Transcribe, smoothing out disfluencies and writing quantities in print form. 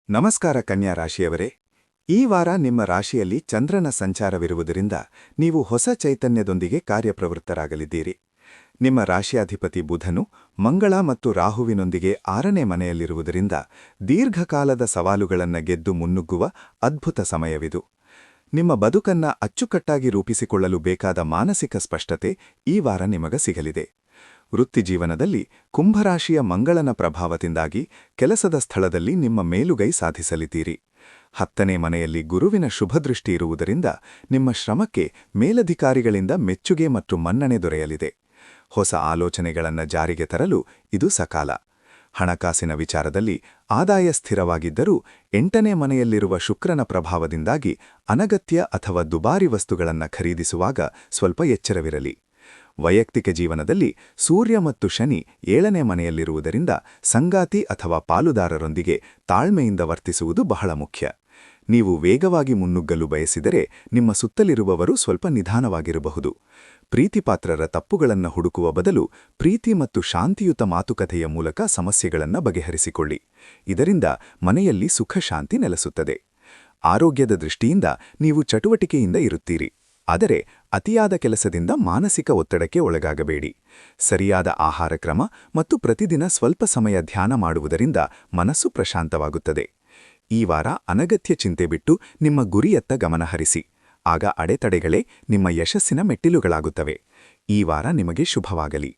ನಮಸ್ಕಾರ ಕನ್ಯಾ ರಾಶಿಯವರೇ. ಈ ವಾರ ನಿಮ್ಮ ರಾಶಿಯಲ್ಲಿ ಚಂದ್ರನ ಸಂಚಾರವಿರುವುದರಿಂದ ನೀವು ಹೊಸ ಚೈತನ್ಯದೊಂದಿಗೆ ಕಾರ್ಯಪ್ರವೃತ್ತರಾಗಲಿದ್ದೀರಿ. ನಿಮ್ಮ ರಾಶಿಯಾಧಿಪತಿ ಬುಧನು ಮಂಗಳ ಮತ್ತು ರಾಹುವಿನೊಂದಿಗೆ 6ನೇ ಮನೆಯಲ್ಲಿರುವುದರಿಂದ ದೀರ್ಘಕಾಲದ ಸವಾಲುಗಳನ್ನು ಗೆದ್ದು ಮುನ್ನುಗ್ಗುವ ಅದ್ಭುತ ಸಮಯವಿದು. ನಿಮ್ಮ ಬದುಕನ್ನ ಅಚ್ಚುಕಟ್ಟಾಗಿ ರೂಪಿಸಿಕೊಳ್ಳಲು ಬೇಕಾದ ಮಾನಸಿಕ ಸ್ಪಷ್ಟತೆ ಈ ವಾರ ನಿಮಗೆ ಸಿಗಲಿದೆ. ವೃತ್ತಿಜೀವನದಲ್ಲಿ ಕುಂಭರಾಶಿಯ ಮಂಗಳನ ಪ್ರಭಾವದಿಂದಾಗಿ ಕೆಲಸದ ಸ್ಥಳದಲ್ಲಿ ನಿಮ್ಮ ಮೇಲುಗೈ ಸಾಧಿಸಲಿದ್ದೀರಿ. 10ನೇ ಮನೆಯಲ್ಲಿ ಗುರುವಿನ ಶುಭದೃಷ್ಟಿ ಇರುವುದರಿಂದ ನಿಮ್ಮ ಶ್ರಮಕ್ಕೆ ಮೇಲಧಿಕಾರಿಗಳಿಂದ ಮೆಚ್ಚುಗೆ ಮತ್ತು ಮನ್ನಣೆ ದೊರೆಯಲಿದೆ. ಹೊಸ ಆಲೋಚನೆಗಳನ್ನು ಜಾರಿಗೆ ತರಲು ಇದು ಸಕಾಲ. ಹಣಕಾಸಿನ ವಿಚಾರದಲ್ಲಿ ಆದಾಯ ಸ್ಥಿರವಾಗಿದ್ದರೂ 8ನೇ ಮನೆಯಲ್ಲಿರುವ ಶುಕ್ರನ ಪ್ರಭಾವದಿಂದಾಗಿ ಅನಗತ್ಯ ಅಥವಾ ದುಬಾರಿ ವಸ್ತುಗಳನ್ನು ಖರೀದಿಸುವಾಗ ಸ್ವಲ್ಪ ಎಚ್ಚರವಿರಲಿ. ವೈಯಕ್ತಿಕ ಜೀವನದಲ್ಲಿ ಸೂರ್ಯ ಮತ್ತು ಶನಿ 7ನೇ ಮನೆಯಲ್ಲಿರುವುದರಿಂದ ಸಂಗಾತಿ ಅಥವಾ ಪಾಲುದಾರರೊಂದಿಗೆ ತಾಳ್ಮೆಯಿಂದ ವರ್ತಿಸುವುದು ಬಹಳ ಮುಖ್ಯ. ನೀವು ವೇಗವಾಗಿ ಮುನ್ನುಗ್ಗಲು ಬಯಸಿದರೆ ನಿಮ್ಮ ಸುತ್ತಲಿರುವವರು ಸ್ವಲ್ಪ ನಿಧಾನವಾಗಿರಬಹುದು. ಪ್ರೀತಿಪಾತ್ರರ ತಪ್ಪುಗಳನ್ನು ಹುಡುಕುವ ಬದಲು ಪ್ರೀತಿ ಮತ್ತು ಶಾಂತಿಯುತ ಮಾತುಕತೆಯ ಮೂಲಕ ಸಮಸ್ಯೆಗಳನ್ನು ಬಗೆಹರಿಸಿಕೊಳ್ಳಿ. ಇದರಿಂದ ಮನೆಯಲ್ಲಿ ಸುಖ ಶಾಂತಿ ನೆಲೆಸುತ್ತದೆ. ಆರೋಗ್ಯದ ದೃಷ್ಟಿಯಿಂದ ನೀವು ಚಟುವಟಿಕೆಯಿಂದ ಇರುತ್ತೀರಿ. ಆದರೆ ಅತಿಯಾದ ಕೆಲಸದಿಂದ ಮಾನಸಿಕ ಒತ್ತಡಕ್ಕೆ ಒಳಗಾಗಬೇಡಿ. ಸರಿಯಾದ ಆಹಾರ ಕ್ರಮ ಮತ್ತು ಪ್ರತಿದಿನ ಸ್ವಲ್ಪ ಸಮಯ ಧ್ಯಾನ ಮಾಡುವುದರಿಂದ ಮನಸ್ಸು ಪ್ರಶಾಂತವಾಗುತ್ತದೆ. ಈ ವಾರ ಅನಗತ್ಯ ಚಿಂತೆ ಬಿಟ್ಟು ನಿಮ್ಮ ಗುರಿಯತ್ತ ಗಮನಹರಿಸಿ. ಆಗ ಅಡೆತಡೆಗಳೇ ನಿಮ್ಮ ಯಶಸ್ಸಿನ ಮೆಟ್ಟಿಲುಗಳಾಗುತ್ತವೆ. ಈ ವಾರ ನಿಮಗೆ ಶುಭವಾಗಲಿ.